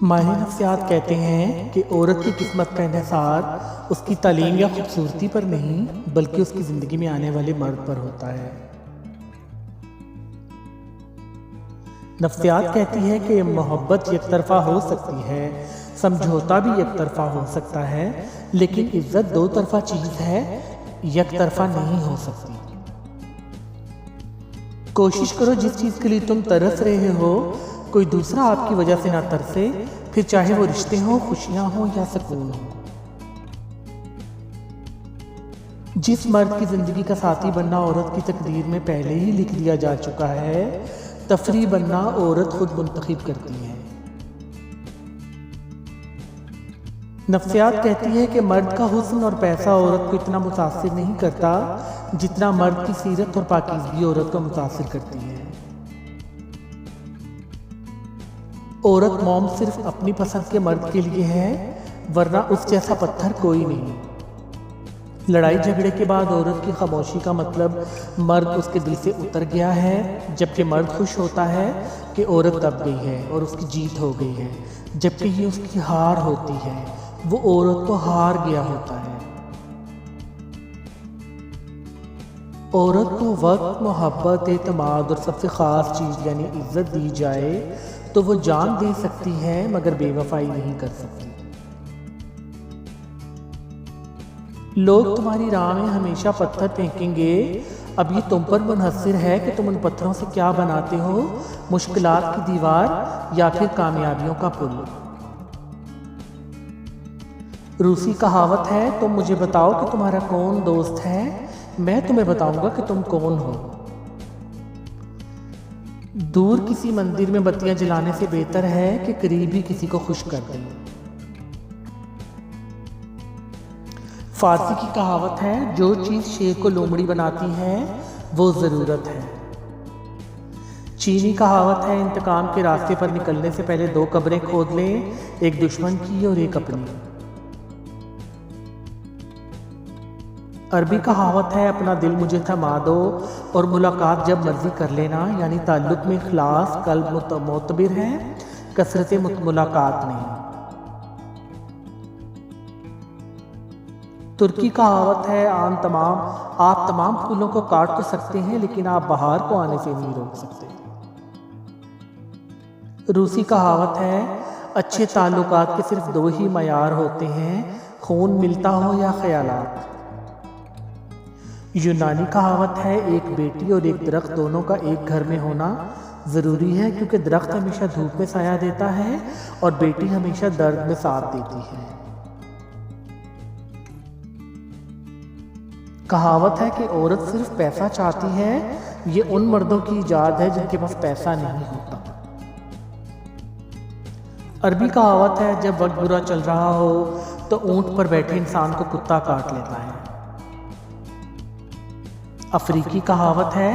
ماہر نفسیات کہتے ہیں کہ عورت کی قسمت کا انحصار اس کی تعلیم یا خوبصورتی پر نہیں بلکہ اس کی زندگی میں آنے والے مرد پر ہوتا ہے۔ نفسیات کہتی ہے کہ محبت یک طرفہ ہو سکتی ہے، سمجھوتا بھی یک طرفہ ہو سکتا ہے، لیکن عزت دو طرفہ چیز ہے، یک طرفہ نہیں ہو سکتی۔ کوشش کرو جس چیز کے لیے تم ترس رہے ہو کوئی دوسرا آپ کی وجہ سے نہ ترسے، پھر چاہے وہ رشتے ہوں، خوشیاں ہوں یا سکون ہو۔ جس مرد کی زندگی کا ساتھی بننا عورت کی تقدیر میں پہلے ہی لکھ دیا جا چکا ہے، تفریح بننا عورت خود منتخب کرتی ہے۔ نفسیات کہتی ہے کہ مرد کا حسن اور پیسہ عورت کو اتنا متاثر نہیں کرتا جتنا مرد کی سیرت اور پاکیزگی عورت کو متاثر کرتی ہے۔ عورت موم صرف اپنی پسند کے مرد کے لیے ہے، ورنہ اس جیسا پتھر کوئی نہیں۔ لڑائی جھگڑے کے بعد عورت کی خاموشی کا مطلب مرد اس کے دل سے اتر گیا ہے، جبکہ مرد خوش ہوتا ہے کہ عورت دب گئی ہے اور اس کی جیت ہو گئی ہے، جبکہ یہ اس کی ہار ہوتی ہے، وہ عورت کو ہار گیا ہوتا ہے۔ عورت کو وقت، محبت، اعتماد اور سب سے خاص چیز یعنی عزت دی جائے تو وہ جان دے سکتی ہے مگر بے وفائی نہیں کر سکتی۔ لوگ تمہاری راہ میں ہمیشہ پتھر پھینکیں گے، اب یہ تم پر منحصر ہے کہ تم ان پتھروں سے کیا بناتے ہو، مشکلات کی دیوار یا پھر کامیابیوں کا پل۔ روسی کہاوت ہے، تم مجھے بتاؤ کہ تمہارا کون دوست ہے، میں تمہیں بتاؤں گا کہ تم کون ہو۔ دور کسی مندر میں بتیاں جلانے سے بہتر ہے کہ قریب ہی کسی کو خوش کر دیں۔ فارسی کی کہاوت ہے، جو چیز شیر کو لومڑی بناتی ہے وہ ضرورت ہے۔ چینی کہاوت ہے، انتقام کے راستے پر نکلنے سے پہلے دو قبریں کھود لیں، ایک دشمن کی اور ایک اپنی۔ عربی کہاوت ہے، اپنا دل مجھے تھما دو اور ملاقات جب مرضی کر لینا، یعنی تعلق میں اخلاص، قلب معتبر ہے، کثرت ملاقات نہیں۔ ترکی کہاوت ہے، آپ تمام پھولوں کو کاٹ تو سکتے ہیں لیکن آپ بہار کو آنے سے نہیں روک سکتے۔ روسی کہاوت ہے، اچھے تعلقات کے صرف دو ہی معیار ہوتے ہیں، خون ملتا ہو یا خیالات۔ یونانی کہاوت ہے، ایک بیٹی اور ایک درخت دونوں کا ایک گھر میں ہونا ضروری ہے، کیونکہ درخت ہمیشہ دھوپ میں سایہ دیتا ہے اور بیٹی ہمیشہ درد میں ساتھ دیتی ہے۔ کہاوت ہے کہ عورت صرف پیسہ چاہتی ہے، یہ ان مردوں کی ایجاد ہے جن کے پاس پیسہ نہیں ہوتا۔ عربی کہاوت ہے، جب وقت برا چل رہا ہو تو اونٹ پر بیٹھے انسان کو کتا کاٹ لیتا ہے۔ افریقی کہاوت ہے،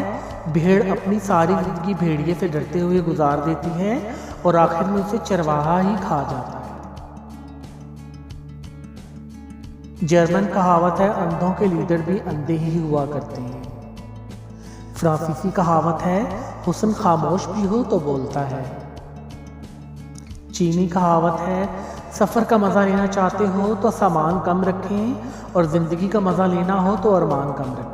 بھیڑ اپنی ساری زندگی بھیڑیے سے ڈرتے ہوئے گزار دیتی ہے اور آخر میں اسے چرواہا ہی کھا جاتا ہے۔ جرمن کہاوت ہے، اندھوں کے لیڈر بھی اندھے ہی ہوا کرتے ہیں۔ فرانسیسی کہاوت ہے، حسن خاموش بھی ہو تو بولتا ہے۔ چینی کہاوت ہے، سفر کا مزہ لینا چاہتے ہو تو سامان کم رکھیں اور زندگی کا مزہ لینا ہو تو ارمان کم رکھیں۔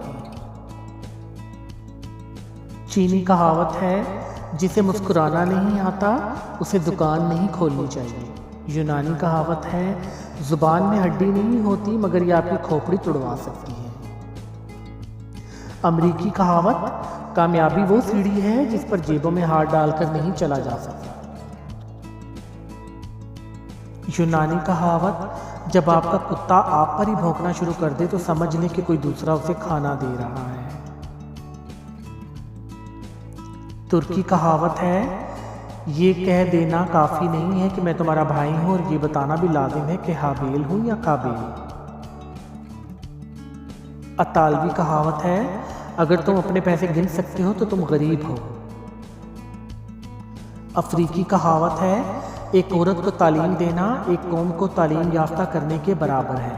چینی کہاوت ہے، جسے مسکرانا نہیں آتا اسے دکان نہیں کھولنی چاہیے۔ یونانی کہاوت ہے، زبان میں ہڈی نہیں ہوتی مگر یہ آپ کی کھوپڑی توڑوا سکتی ہے۔ امریکی کہاوت، کامیابی وہ سیڑھی ہے جس پر جیبوں میں ہاتھ ڈال کر نہیں چلا جا سکتا۔ یونانی کہاوت، جب آپ کا کتا آپ پر ہی بھونکنا شروع کر دے تو سمجھ لیں کہ کوئی دوسرا اسے کھانا دے رہا ہے۔ ترکی کہاوت ہے، یہ کہہ دینا کافی نہیں ہے کہ میں تمہارا بھائی ہوں اور یہ بتانا بھی لازم ہے کہ حابیل ہوں یا قابیل۔ اطالوی کہاوت ہے، اگر تم اپنے پیسے گن سکتے ہو تو تم غریب ہو۔ افریقی کہاوت ہے، ایک عورت کو تعلیم دینا ایک قوم کو تعلیم یافتہ کرنے کے برابر ہے۔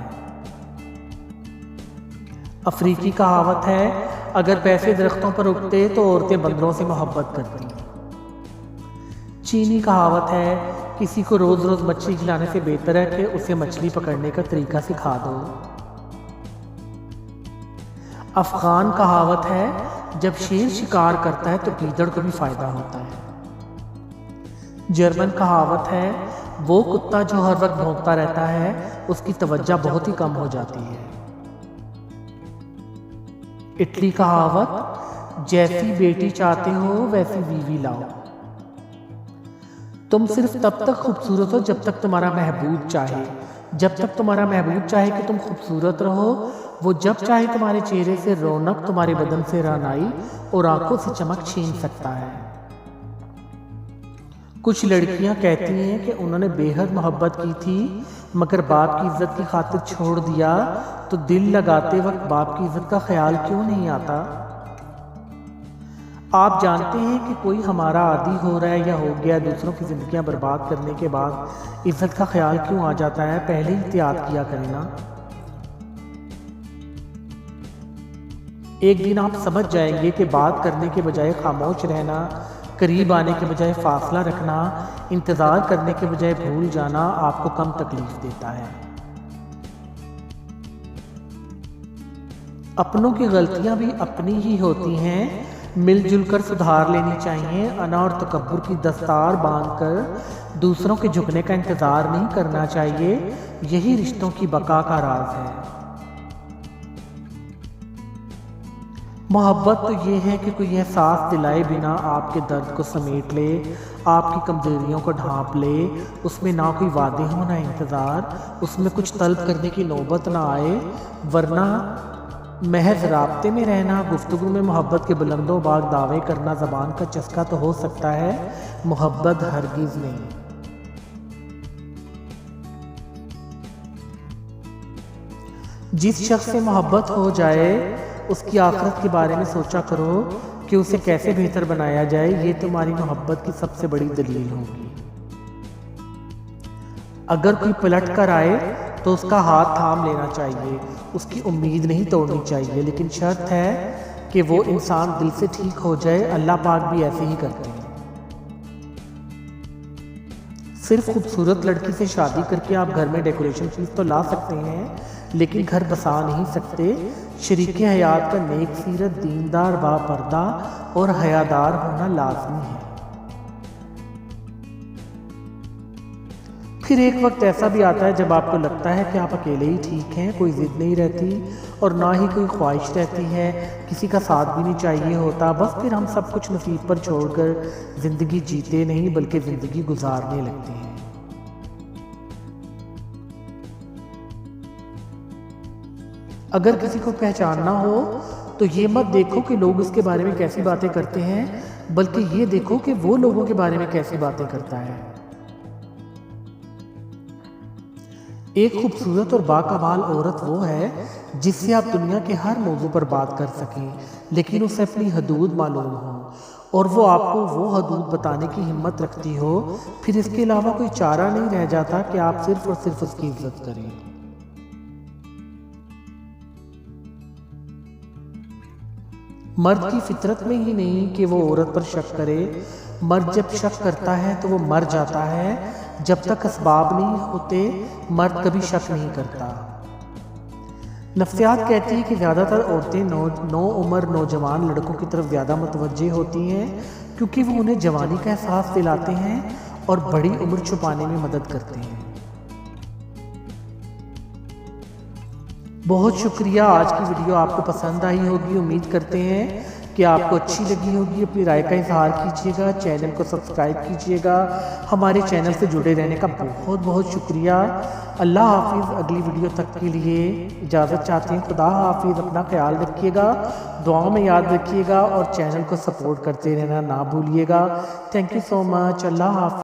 افریقی کہاوت ہے، اگر پیسے درختوں پر اگتے تو عورتیں بندروں سے محبت کرتی۔ چینی کہاوت ہے، کسی کو روز روز مچھلی کھلانے سے بہتر ہے کہ اسے مچھلی پکڑنے کا طریقہ سکھا دو۔ افغان کہاوت ہے، جب شیر شکار کرتا ہے تو گیدڑ کو بھی فائدہ ہوتا ہے۔ جرمن کہاوت ہے، وہ کتا جو ہر وقت بھونکتا رہتا ہے اس کی توجہ بہت ہی کم ہو جاتی ہے۔ اٹلی کہاوت، جیسی بیٹی چاہتے ہو ویسی بیوی لاؤ۔ تم صرف تب تک خوبصورت ہو جب تک تمہارا محبوب چاہے۔ جب تک تمہارا محبوب چاہے کہ تم خوبصورت رہو، وہ جب چاہے تمہارے چہرے سے رونق، تمہارے بدن سے رعنائی اور آنکھوں سے چمک چھین سکتا ہے۔ کچھ لڑکیاں کہتی ہیں کہ انہوں نے بے حد محبت کی تھی مگر باپ کی عزت کی خاطر چھوڑ دیا، تو دل لگاتے وقت باپ کی عزت کا خیال کیوں نہیں آتا؟ آپ جانتے ہیں کہ کوئی ہمارا عادی ہو رہا ہے یا ہو گیا، دوسروں کی زندگیاں برباد کرنے کے بعد عزت کا خیال کیوں آ جاتا ہے؟ پہلے ہی احتیاط کیا کریں نا۔ ایک دن آپ سمجھ جائیں گے کہ بات کرنے کے بجائے خاموش رہنا، قریب آنے کے بجائے فاصلہ رکھنا، انتظار کرنے کے بجائے بھول جانا آپ کو کم تکلیف دیتا ہے۔ اپنوں کی غلطیاں بھی اپنی ہی ہوتی ہیں، مل جل کر سدھار لینی چاہیے۔ انا اور تکبر کی دستار باندھ کر دوسروں کے جھکنے کا انتظار نہیں کرنا چاہیے، یہی رشتوں کی بقا کا راز ہے۔ محبت تو یہ ہے کہ کوئی احساس دلائے بنا آپ کے درد کو سمیٹ لے، آپ کی کمزوریوں کو ڈھانپ لے، اس میں نہ کوئی وعدے ہو نہ انتظار، اس میں کچھ طلب کرنے کی نوبت نہ آئے، ورنہ محض رابطے میں رہنا، گفتگو میں محبت کے بلند و باغ دعوے کرنا زبان کا چسکا تو ہو سکتا ہے، محبت ہرگز نہیں۔ جس شخص سے محبت ہو جائے اس کی آخرت کے بارے میں سوچا کرو کہ اسے کیسے بہتر بنایا جائے، یہ تمہاری محبت کی سب سے بڑی دلیل ہوگی۔ اگر کوئی پلٹ کر آئے تو اس کا ہاتھ تھام لینا چاہیے، اس کی امید نہیں توڑنی چاہیے، لیکن شرط ہے کہ وہ انسان دل سے ٹھیک ہو جائے۔ اللہ پاک بھی ایسے ہی کرتے ہیں۔ صرف خوبصورت لڑکی سے شادی کر کے آپ گھر میں ڈیکوریشن چیز تو لا سکتے ہیں لیکن گھر بسا نہیں سکتے۔ شریک حیات کا نیک سیرت، دیندار، با پردہ اور حیادار ہونا لازمی ہے۔ پھر ایک وقت ایسا بھی آتا ہے جب آپ کو لگتا ہے کہ آپ اکیلے ہی ٹھیک ہیں، کوئی ضد نہیں رہتی اور نہ ہی کوئی خواہش رہتی ہے، کسی کا ساتھ بھی نہیں چاہیے ہوتا، بس پھر ہم سب کچھ نصیب پر چھوڑ کر زندگی جیتے نہیں بلکہ زندگی گزارنے لگتے ہیں۔ اگر کسی کو پہچاننا ہو تو یہ مت دیکھو کہ لوگ اس کے بارے میں کیسی باتیں کرتے ہیں، بلکہ یہ دیکھو کہ وہ لوگوں کے بارے میں کیسی باتیں کرتا ہے۔ ایک خوبصورت اور باکمال عورت وہ ہے جس سے آپ دنیا کے ہر موضوع پر بات کر سکیں، لیکن اسے اپنی حدود معلوم ہو اور وہ آپ کو وہ حدود بتانے کی ہمت رکھتی ہو، پھر اس کے علاوہ کوئی چارہ نہیں رہ جاتا کہ آپ صرف اور صرف اس کی عزت کریں۔ مرد کی فطرت میں ہی نہیں کہ وہ عورت پر شک کرے، مرد جب شک کرتا ہے تو وہ مر جاتا ہے۔ جب تک اسباب نہیں ہوتے مرد کبھی شک نہیں کرتا۔ نفسیات کہتی ہے کہ زیادہ تر عورتیں نو عمر نوجوان لڑکوں کی طرف زیادہ متوجہ ہوتی ہیں کیونکہ وہ انہیں جوانی کا احساس دلاتے ہیں اور بڑی عمر چھپانے میں مدد کرتے ہیں۔ بہت شکریہ، آج کی ویڈیو آپ کو پسند آئی ہوگی، امید کرتے ہیں کہ آپ کو اچھی لگی ہوگی۔ اپنی رائے کا اظہار کیجیے گا، چینل کو سبسکرائب کیجیے گا، ہمارے چینل سے جڑے رہنے کا بہت بہت شکریہ۔ اللہ حافظ۔ اگلی ویڈیو تک کے لیے اجازت چاہتے ہیں، خدا حافظ۔ اپنا خیال رکھیے گا، دعاؤں میں یاد رکھیے گا اور چینل کو سپورٹ کرتے رہنا نہ بھولیے گا۔ تھینک یو سو مچ۔ اللہ حافظ۔